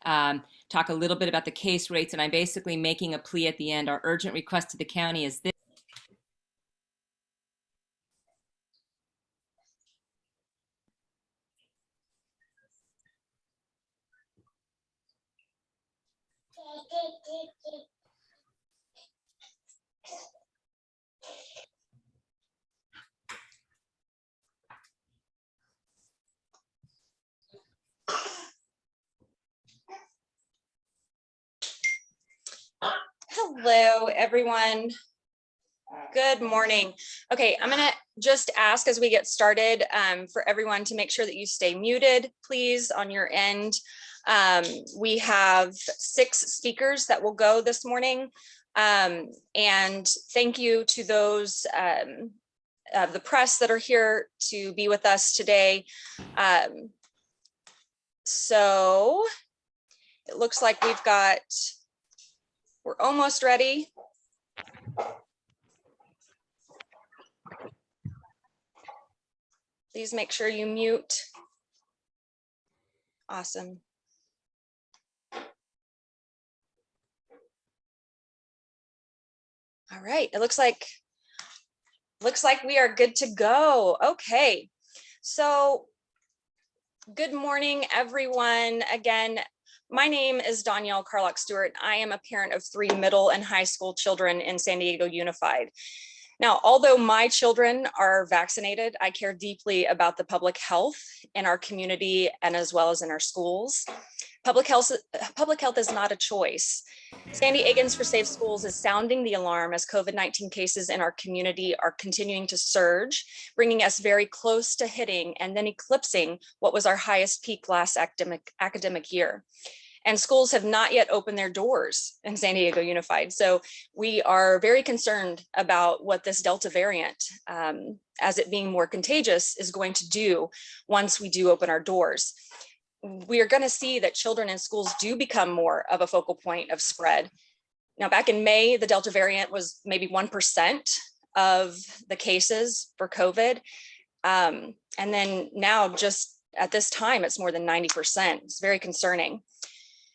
talk a little bit about the case rates, and I'm basically making a plea at the end. Our urgent request to the county is this. Hello, everyone. Good morning. Okay, I'm going to just ask as we get started for everyone to make sure that you stay muted, please, on your end. We have 6 speakers that will go this morning. And thank you to those the press that are here to be with us today. So it looks like we're almost ready. Please make sure you mute. Awesome. All right, it looks like we are good to go. Okay, so good morning, everyone. Again, my name is Danielle Carlock Stewart. I am a parent of 3 middle and high school children in San Diego Unified. Now, although my children are vaccinated, I care deeply about the public health in our community and as well as in our schools. Public health is not a choice. San Diegans for Safe Schools is sounding the alarm as COVID-19 cases in our community are continuing to surge, bringing us very close to hitting and then eclipsing what was our highest peak last academic year. And schools have not yet opened their doors in San Diego Unified. So we are very concerned about what this Delta variant, as it being more contagious, is going to do once we do open our doors. We are going to see that children in schools do become more of a focal point of spread. Now, back in May, the Delta variant was maybe 1% of the cases for COVID. And then now, just at this time, it's more than 90%. It's very concerning.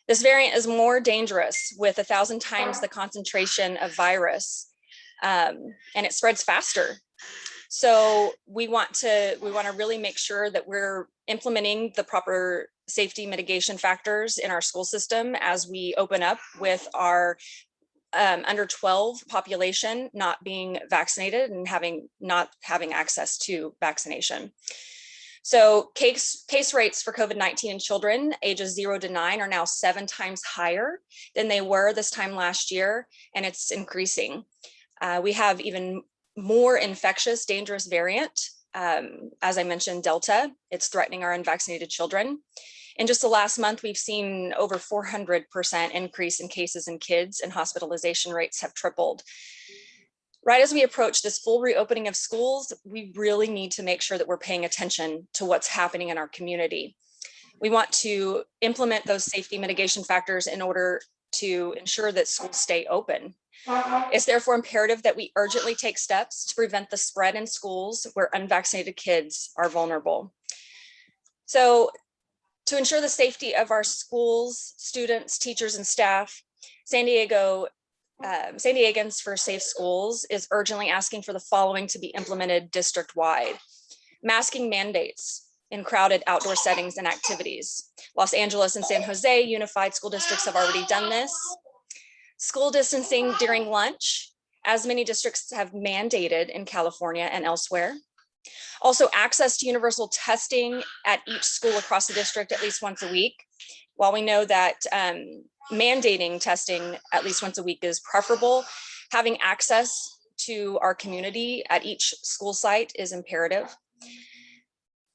This variant is more dangerous with 1,000 times the concentration of virus, and it spreads faster. So we want to really make sure that we're implementing the proper safety mitigation factors in our school system as we open up with our under 12 population not being vaccinated and not having access to vaccination. So case rates for COVID-19 in children ages 0 to 9 are now 7 times higher than they were this time last year, and it's increasing. We have even more infectious, dangerous variant. As I mentioned, Delta, it's threatening our unvaccinated children. In just the last month, we've seen over 400% increase in cases in kids, and hospitalization rates have tripled. Right as we approach this full reopening of schools, we really need to make sure that we're paying attention to what's happening in our community. We want to implement those safety mitigation factors in order to ensure that schools stay open. It's therefore imperative that we urgently take steps to prevent the spread in schools where unvaccinated kids are vulnerable. So to ensure the safety of our schools, students, teachers, and staff, San Diegans for Safe Schools is urgently asking for the following to be implemented district-wide. Masking mandates in crowded outdoor settings and activities. Los Angeles and San Jose Unified School Districts have already done this. School distancing during lunch, as many districts have mandated in California and elsewhere. Also, access to universal testing at each school across the district at least once a week. While we know that mandating testing at least once a week is preferable, having access to our community at each school site is imperative.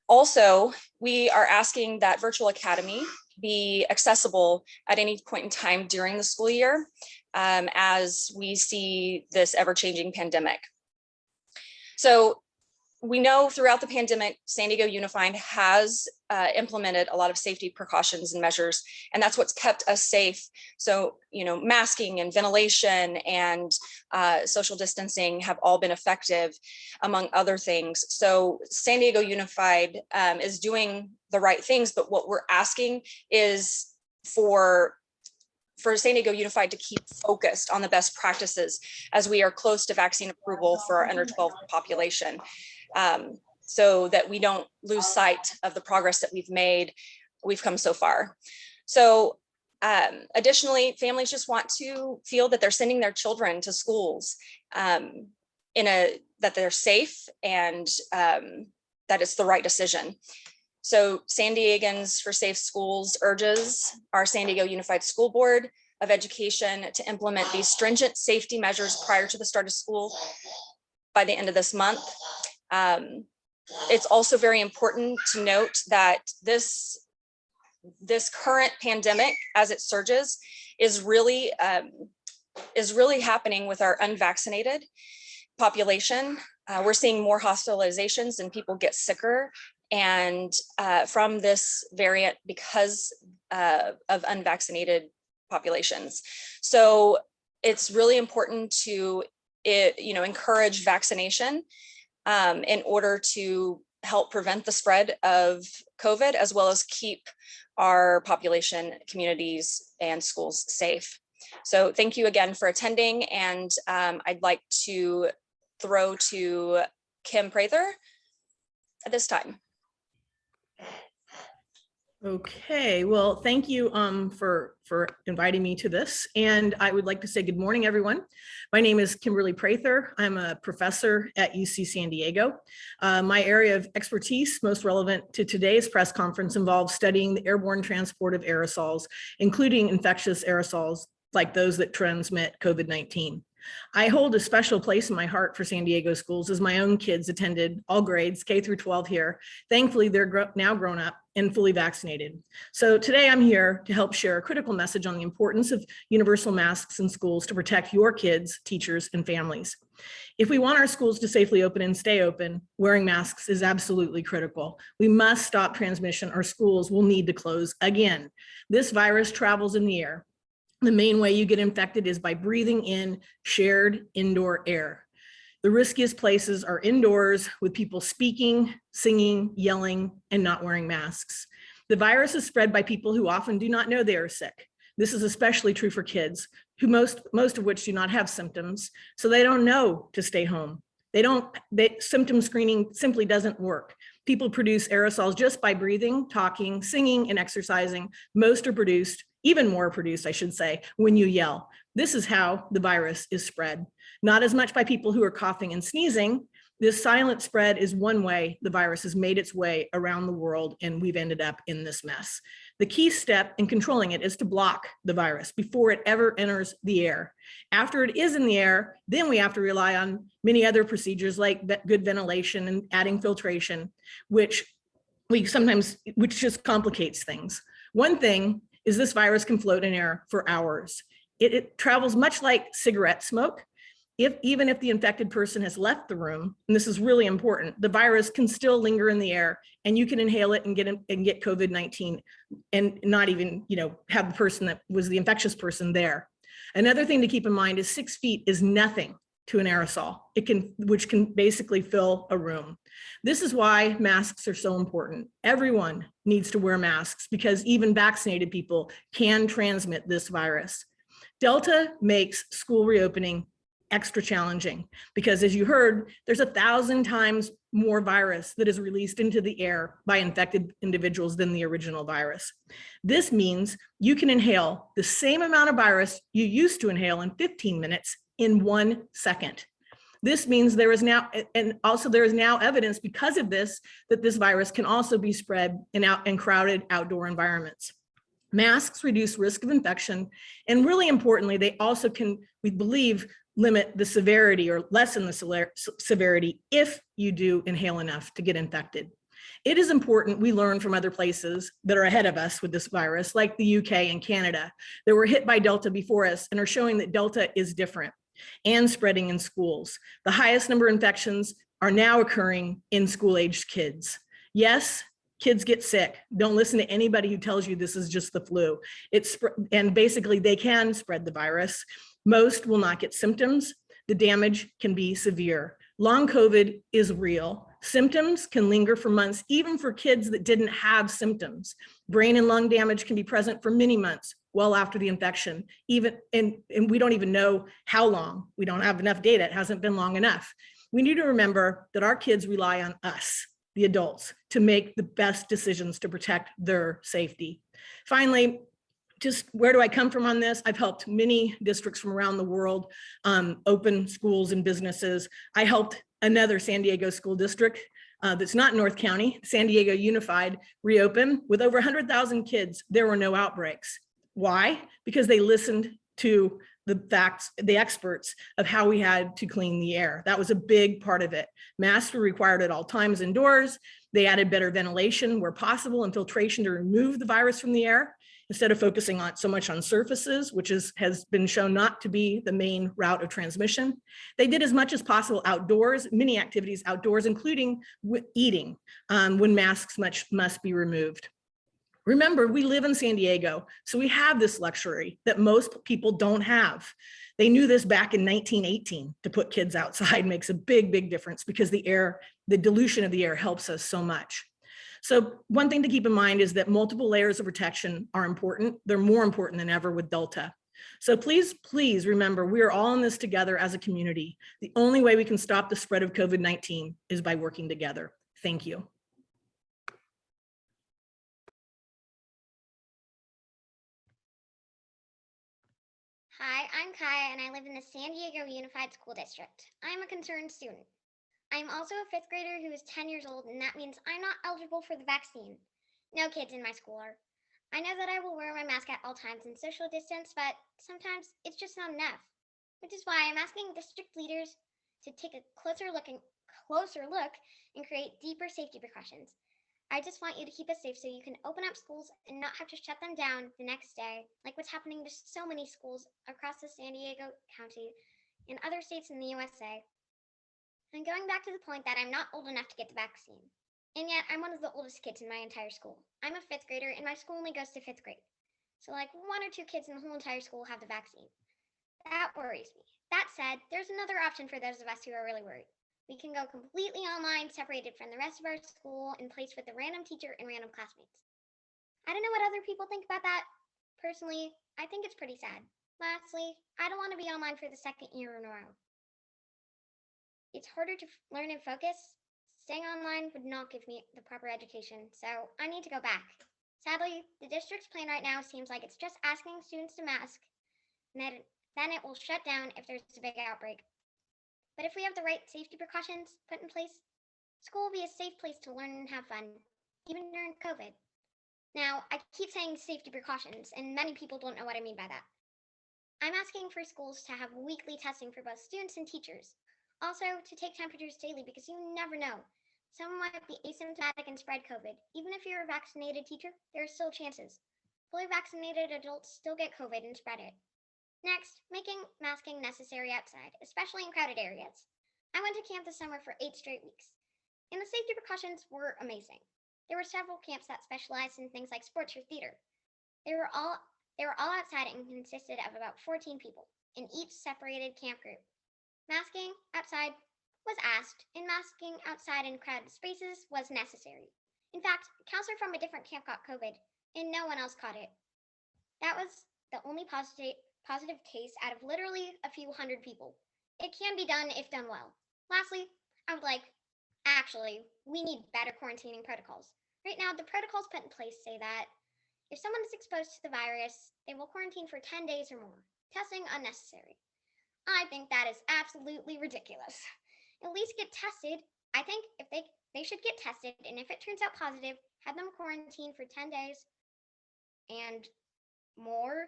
Also, we are asking that virtual academy be accessible at any point in time during the school year as we see this ever-changing pandemic. So we know throughout the pandemic, San Diego Unified has implemented a lot of safety precautions and measures, and that's what's kept us safe. So, masking and ventilation and social distancing have all been effective, among other things. So San Diego Unified is doing the right things, but what we're asking is for San Diego Unified to keep focused on the best practices as we are close to vaccine approval for our under 12 population, so that we don't lose sight of the progress that we've come so far. So additionally, families just want to feel that they're sending their children to schools that they're safe and that it's the right decision. So San Diegans for Safe Schools urges our San Diego Unified School Board of Education to implement these stringent safety measures prior to the start of school by the end of this month. It's also very important to note that this current pandemic, as it surges, is really happening with our unvaccinated population. We're seeing more hospitalizations and people get sicker and from this variant because of unvaccinated populations. So it's really important to encourage vaccination in order to help prevent the spread of COVID, as well as keep our population, communities, and schools safe. So thank you again for attending, and I'd like to throw to Kim Prather at this time. Okay, well, thank you for inviting me to this. And I would like to say good morning, everyone. My name is Kimberly Prather. I'm a professor at UC San Diego. My area of expertise, most relevant to today's press conference, involves studying the airborne transport of aerosols, including infectious aerosols like those that transmit COVID-19. I hold a special place in my heart for San Diego schools, as my own kids attended all grades, K through 12 here. Thankfully, they're now grown up and fully vaccinated. So today I'm here to help share a critical message on the importance of universal masks in schools to protect your kids, teachers, and families. If we want our schools to safely open and stay open, wearing masks is absolutely critical. We must stop transmission, or schools will need to close again. This virus travels in the air. The main way you get infected is by breathing in shared indoor air. The riskiest places are indoors, with people speaking, singing, yelling, and not wearing masks. The virus is spread by people who often do not know they are sick. This is especially true for kids, who most of which do not have symptoms, so they don't know to stay home. Symptom screening simply doesn't work. People produce aerosols just by breathing, talking, singing, and exercising. Most are produced, even more produced, I should say, when you yell. This is how the virus is spread. Not as much by people who are coughing and sneezing. This silent spread is one way the virus has made its way around the world, and we've ended up in this mess. The key step in controlling it is to block the virus before it ever enters the air. After it is in the air, then we have to rely on many other procedures like good ventilation and adding filtration, which just complicates things. One thing is this virus can float in air for hours. It travels much like cigarette smoke. Even if the infected person has left the room, and this is really important, the virus can still linger in the air, and you can inhale it and get COVID-19 and not even have the person that was the infectious person there. Another thing to keep in mind is 6 feet is nothing to an aerosol, which can basically fill a room. This is why masks are so important. Everyone needs to wear masks, because even vaccinated people can transmit this virus. Delta makes school reopening extra challenging, because as you heard, there's 1,000 times more virus that is released into the air by infected individuals than the original virus. This means you can inhale the same amount of virus you used to inhale in 15 minutes in 1 second. This means there is now evidence because of this, that this virus can also be spread in crowded outdoor environments. Masks reduce risk of infection, and really importantly, they also can, we believe, limit the severity or lessen the severity if you do inhale enough to get infected. It is important we learn from other places that are ahead of us with this virus, like the UK and Canada, that were hit by Delta before us and are showing that Delta is different and spreading in schools. The highest number of infections are now occurring in school-aged kids. Yes, kids get sick. Don't listen to anybody who tells you this is just the flu. And basically they can spread the virus. Most will not get symptoms. The damage can be severe. Long COVID is real. Symptoms can linger for months, even for kids that didn't have symptoms. Brain and lung damage can be present for many months, well after the infection, and we don't even know how long. We don't have enough data. It hasn't been long enough. We need to remember that our kids rely on us, the adults, to make the best decisions to protect their safety. Finally, just where do I come from on this? I've helped many districts from around the world open schools and businesses. I helped another San Diego school district that's not North County, San Diego Unified, reopen with over 100,000 kids. There were no outbreaks. Why? Because they listened to the facts, the experts of how we had to clean the air. That was a big part of it. Masks were required at all times indoors. They added better ventilation where possible and filtration to remove the virus from the air, instead of focusing on so much on surfaces, which has been shown not to be the main route of transmission. They did as much as possible outdoors, many activities outdoors, including eating, when masks must be removed. Remember, we live in San Diego, so we have this luxury that most people don't have. They knew this back in 1918, to put kids outside makes a big, big difference because the dilution of the air helps us so much. So one thing to keep in mind is that multiple layers of protection are important. They're more important than ever with Delta. So please, please remember, we are all in this together as a community. The only way we can stop the spread of COVID-19 is by working together. Thank you. Hi, I'm Kaya and I live in the San Diego Unified School District. I'm a concerned student. I'm also a fifth grader who is 10 years old, and that means I'm not eligible for the vaccine. No kids in my school are. I know that I will wear my mask at all times and social distance, but sometimes it's just not enough. Which is why I'm asking district leaders to take a closer look and create deeper safety precautions. I just want you to keep us safe so you can open up schools and not have to shut them down the next day, like what's happening to so many schools across the San Diego County and other states in the USA. And going back to the point that I'm not old enough to get the vaccine. And yet I'm one of the oldest kids in my entire school. I'm a fifth grader and my school only goes to fifth grade. So like 1 or 2 kids in the whole entire school have the vaccine. That worries me. That said, there's another option for those of us who are really worried. We can go completely online, separated from the rest of our school and placed with a random teacher and random classmates. I don't know what other people think about that. Personally, I think it's pretty sad. Lastly, I don't want to be online for the second year in a row. It's harder to learn and focus. Staying online would not give me the proper education, so I need to go back. Sadly, the district's plan right now seems like it's just asking students to mask, and then it will shut down if there's a big outbreak. But if we have the right safety precautions put in place, school will be a safe place to learn and have fun, even during COVID. Now, I keep saying safety precautions, and many people don't know what I mean by that. I'm asking for schools to have weekly testing for both students and teachers. Also, to take temperatures daily because you never know. Someone might be asymptomatic and spread COVID. Even if you're a vaccinated teacher, there are still chances. Fully vaccinated adults still get COVID and spread it. Next, making masking necessary outside, especially in crowded areas. I went to camp this summer for 8 straight weeks, and the safety precautions were amazing. There were several camps that specialized in things like sports or theater. They were all outside and consisted of about 14 people in each separated camp group. Masking outside was asked, and masking outside in crowded spaces was necessary. In fact, a counselor from a different camp got COVID, and no one else caught it. That was the only positive case out of literally a few hundred people. It can be done if done well. Lastly, we need better quarantining protocols. Right now, the protocols put in place say that if someone is exposed to the virus, they will quarantine for 10 days or more. Testing unnecessary. I think that is absolutely ridiculous. At least get tested. I think if they should get tested, and if it turns out positive, have them quarantine for 10 days and more.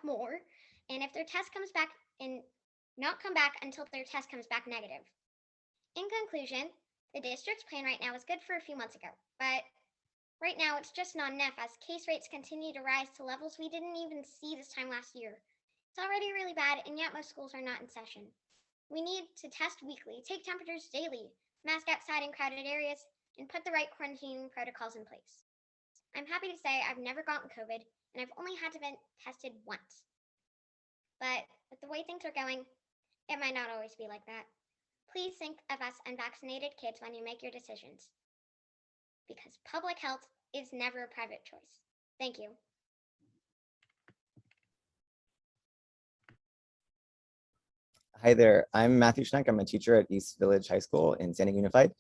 More. And if their test comes back, and not come back until their test comes back negative. In conclusion, the district's plan right now was good for a few months ago, but right now it's just not enough as case rates continue to rise to levels we didn't even see this time last year. It's already really bad, and yet most schools are not in session. We need to test weekly, take temperatures daily, mask outside in crowded areas, and put the right quarantining protocols in place. I'm happy to say I've never gotten COVID, and I've only had to been tested once. But with the way things are going, it might not always be like that. Please think of us unvaccinated kids when you make your decisions, because public health is never a private choice. Thank you. Hi there, I'm Matthew Schneink. I'm a teacher at East Village High School in San Diego Unified.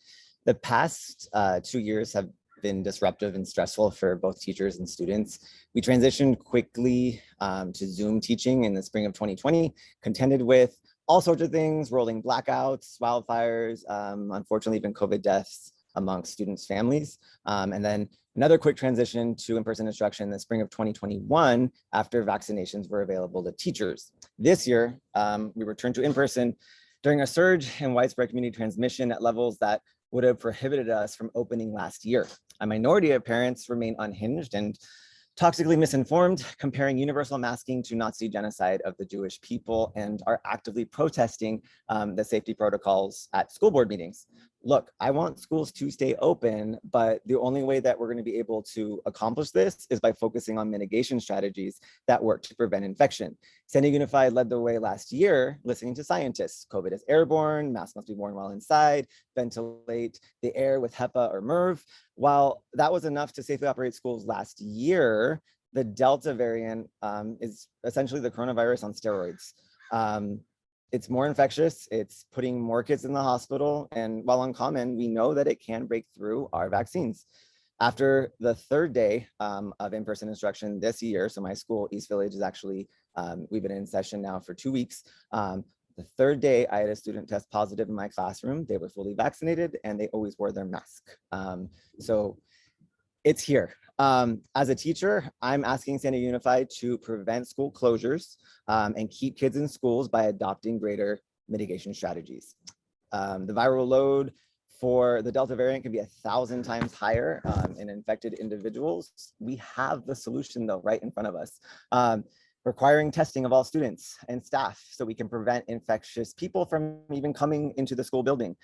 The past 2 years have been disruptive and stressful for both teachers and students. We transitioned quickly to Zoom teaching in the spring of 2020, contended with all sorts of things, rolling blackouts, wildfires, unfortunately even COVID deaths amongst students' families. And then another quick transition to in-person instruction in the spring of 2021 after vaccinations were available to teachers. This year, we returned to in-person during a surge in widespread community transmission at levels that would have prohibited us from opening last year. A minority of parents remain unhinged and toxically misinformed, comparing universal masking to Nazi genocide of the Jewish people, and are actively protesting the safety protocols at school board meetings. Look, I want schools to stay open, but the only way that we're going to be able to accomplish this is by focusing on mitigation strategies that work to prevent infection. San Diego Unified led the way last year, listening to scientists. COVID is airborne, masks must be worn while inside, ventilate the air with HEPA or MERV. While that was enough to safely operate schools last year, the Delta variant is essentially the coronavirus on steroids. It's more infectious, it's putting more kids in the hospital, and while uncommon, we know that it can break through our vaccines. After the third day of in-person instruction this year, so my school, East Village, is actually, we've been in session now for 2 weeks. The third day, I had a student test positive in my classroom. They were fully vaccinated and they always wore their mask. So it's here. As a teacher, I'm asking San Diego Unified to prevent school closures and keep kids in schools by adopting greater mitigation strategies. The viral load for the Delta variant can be 1,000 times higher in infected individuals. We have the solution though right in front of us. Requiring testing of all students and staff so we can prevent infectious people from even coming into the school building.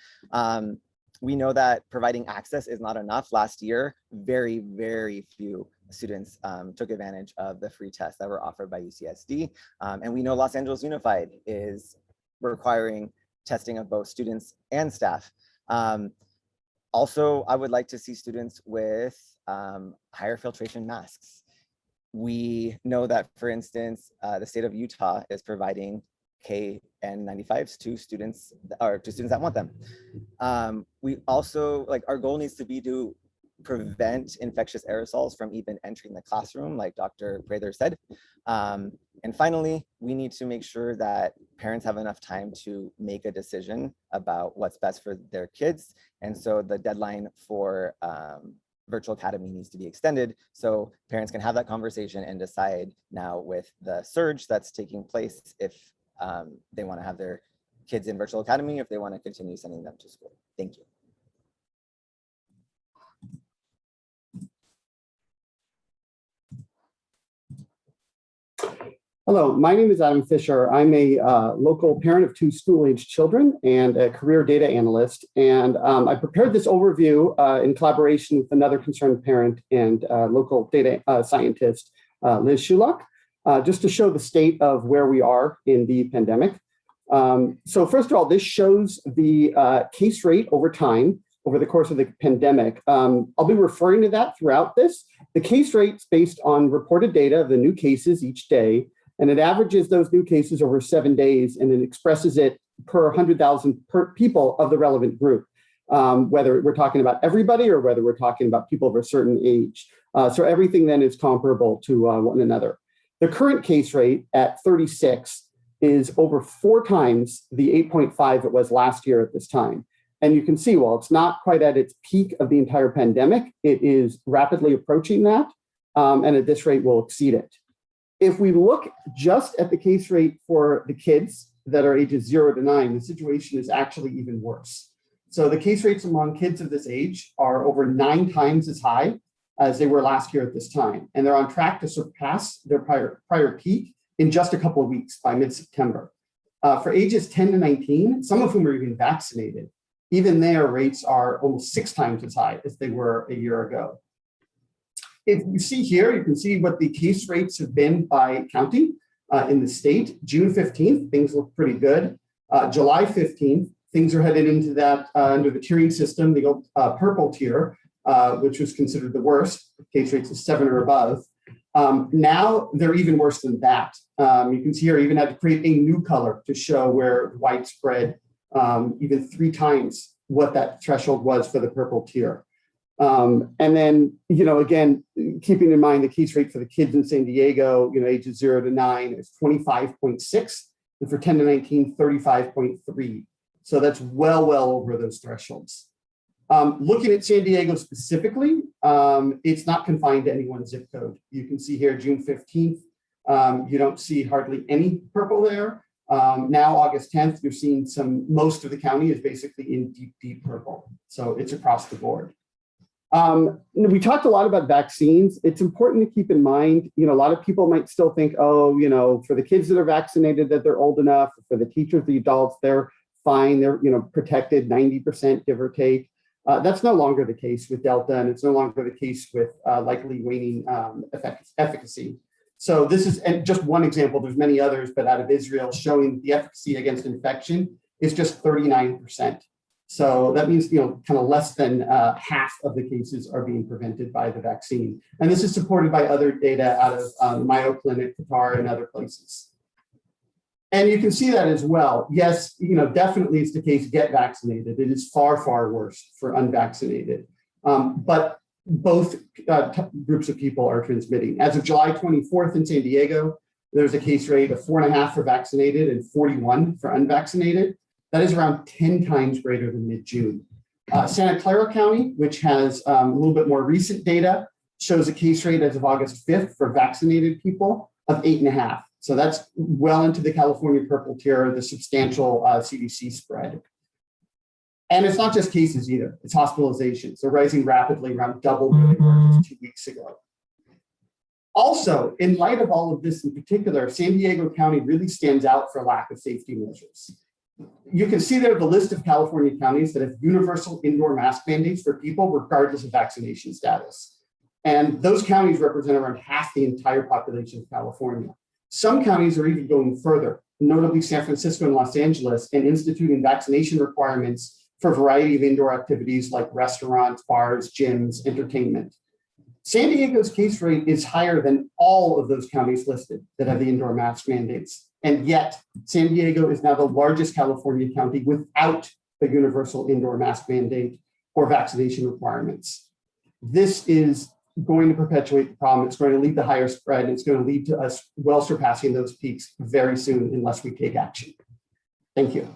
We know that providing access is not enough. Last year, very, very few students took advantage of the free tests that were offered by UCSD. And we know Los Angeles Unified is requiring testing of both students and staff. Also, I would like to see students with higher filtration masks. We know that, for instance, the state of Utah is providing KN95s to students that want them. We also, our goal needs to be to prevent infectious aerosols from even entering the classroom, like Dr. Prather said. And finally, we need to make sure that parents have enough time to make a decision about what's best for their kids. And so the deadline for virtual academy needs to be extended so parents can have that conversation and decide now with the surge that's taking place if they want to have their kids in virtual academy, if they want to continue sending them to school. Thank you. Hello, my name is Adam Fisher. I'm a local parent of 2 school-aged children and a career data analyst. And I prepared this overview in collaboration with another concerned parent and local data scientist, Liz Shulock, just to show the state of where we are in the pandemic. So first of all, this shows the case rate over time over the course of the pandemic. I'll be referring to that throughout this. The case rate's based on reported data of the new cases each day, and it averages those new cases over 7 days, and it expresses it per 100,000 per people of the relevant group, whether we're talking about everybody or whether we're talking about people of a certain age. So everything then is comparable to one another. The current case rate at 36 is over 4 times the 8.5 it was last year at this time. And you can see, while it's not quite at its peak of the entire pandemic, it is rapidly approaching that, and at this rate will exceed it. If we look just at the case rate for the kids that are ages 0 to 9, the situation is actually even worse. So the case rates among kids of this age are over 9 times as high as they were last year at this time. And they're on track to surpass their prior peak in just a couple of weeks by mid-September. For ages 10 to 19, some of whom are even vaccinated, even their rates are almost 6 times as high as they were a year ago. If you see here, you can see what the case rates have been by county in the state. June 15th, things look pretty good. July 15th, Things are headed into that under the tiering system, the old purple tier, which was considered the worst, case rates of 7 or above. Now they're even worse than that. You can see here, I even had to create a new color to show where widespread, even 3 times what that threshold was for the purple tier. And then, again, keeping in mind the case rate for the kids in San Diego, ages 0 to 9 is 25.6, and for 10 to 19, 35.3. So that's well over those thresholds. Looking at San Diego specifically, it's not confined to any one zip code. You can see here, June 15th, you don't see hardly any purple there. Now, August 10th, you're seeing most of the county is basically in deep purple. So it's across the board. We talked a lot about vaccines. It's important to keep in mind, a lot of people might still think, for the kids that are vaccinated, that they're old enough. For the teachers, the adults, they're fine. They're, protected 90%, give or take. That's no longer the case with Delta, and it's no longer the case with likely waning efficacy. So this is just one example. There's many others, but out of Israel, showing the efficacy against infection is just 39%. So that means, kind of less than half of the cases are being prevented by the vaccine. And this is supported by other data out of Mayo Clinic, Qatar, and other places. And you can see that as well. Yes, definitely it's the case, get vaccinated. It is far worse for unvaccinated. But both groups of people are transmitting. As of July 24th in San Diego, there's a case rate of 4.5 for vaccinated and 41 for unvaccinated. That is around 10 times greater than mid-June. Santa Clara County, which has a little bit more recent data, shows a case rate as of August 5th for vaccinated people of 8.5. So that's well into the California purple tier, the substantial CDC spread. And it's not just cases either, it's hospitalizations. They're rising rapidly, around double what they were just 2 weeks ago. Also, in light of all of this in particular, San Diego County really stands out for lack of safety measures. You can see there the list of California counties that have universal indoor mask mandates for people regardless of vaccination status. And those counties represent around half the entire population of California. Some counties are even going further, notably San Francisco and Los Angeles, and instituting vaccination requirements for a variety of indoor activities like restaurants, bars, gyms, entertainment. San Diego's case rate is higher than all of those counties listed that have the indoor mask mandates. And yet, San Diego is now the largest California county without a universal indoor mask mandate or vaccination requirements. This is going to perpetuate the problem. It's going to lead to higher spread. It's going to lead to us well surpassing those peaks very soon unless we take action. Thank you.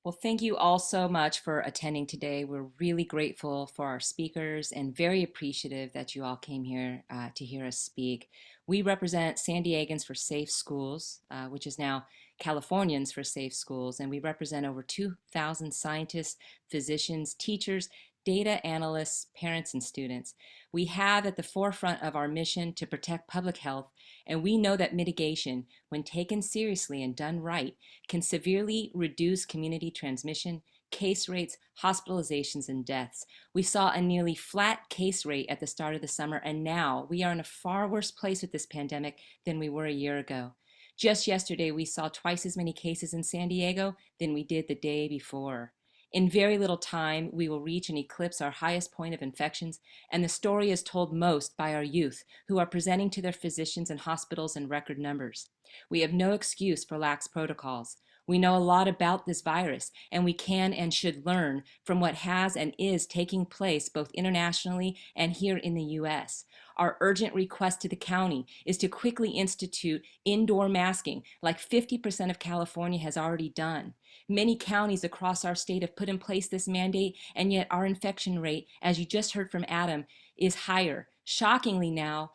Well, thank you all so much for attending today. We're really grateful for our speakers and very appreciative that you all came here to hear us speak. We represent San Diegans for Safe Schools, which is now Californians for Safe Schools, and we represent over 2,000 scientists, physicians, teachers, data analysts, parents, and students. We have at the forefront of our mission to protect public health, and we know that mitigation, when taken seriously and done right, can severely reduce community transmission, case rates, hospitalizations, and deaths. We saw a nearly flat case rate at the start of the summer, and now we are in a far worse place with this pandemic than we were a year ago. Just yesterday, we saw twice as many cases in San Diego than we did the day before. In very little time, we will reach and eclipse our highest point of infections, and the story is told most by our youth, who are presenting to their physicians and hospitals in record numbers. We have no excuse for lax protocols. We know a lot about this virus, and we can and should learn from what has and is taking place both internationally and here in the U.S. Our urgent request to the county is to quickly institute indoor masking, like 50% of California has already done. Many counties across our state have put in place this mandate, and yet our infection rate, as you just heard from Adam, is higher. Shockingly now,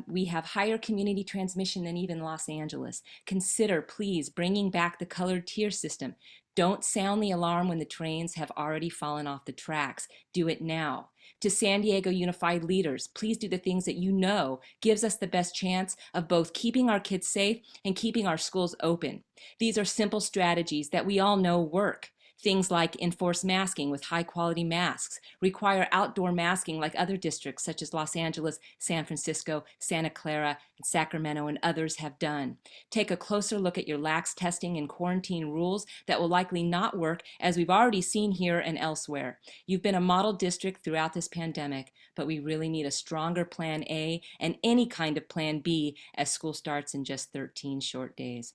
we have higher community transmission than even Los Angeles. Consider, please, bringing back the colored tier system. Don't sound the alarm when the trains have already fallen off the tracks. Do it now. To San Diego Unified leaders, please do the things that you know gives us the best chance of both keeping our kids safe and keeping our schools open. These are simple strategies that we all know work. Things like enforce masking with high quality masks, require outdoor masking like other districts such as Los Angeles, San Francisco, Santa Clara, and Sacramento, and others have done. Take a closer look at your lax testing and quarantine rules that will likely not work, as we've already seen here and elsewhere. You've been a model district throughout this pandemic, but we really need a stronger plan A and any kind of plan B as school starts in just 13 short days.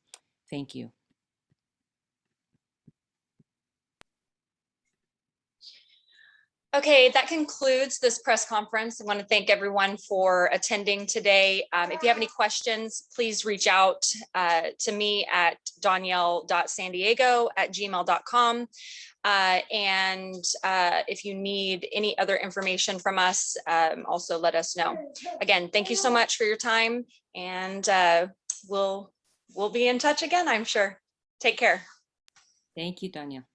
Thank you. Okay, that concludes this press conference. I want to thank everyone for attending today. If you have any questions, please reach out to me at danielle.sandiego@gmail.com. If you need any other information from us, also let us know. Again, thank you so much for your time, and we'll be in touch again, I'm sure. Take care. Thank you, Danya.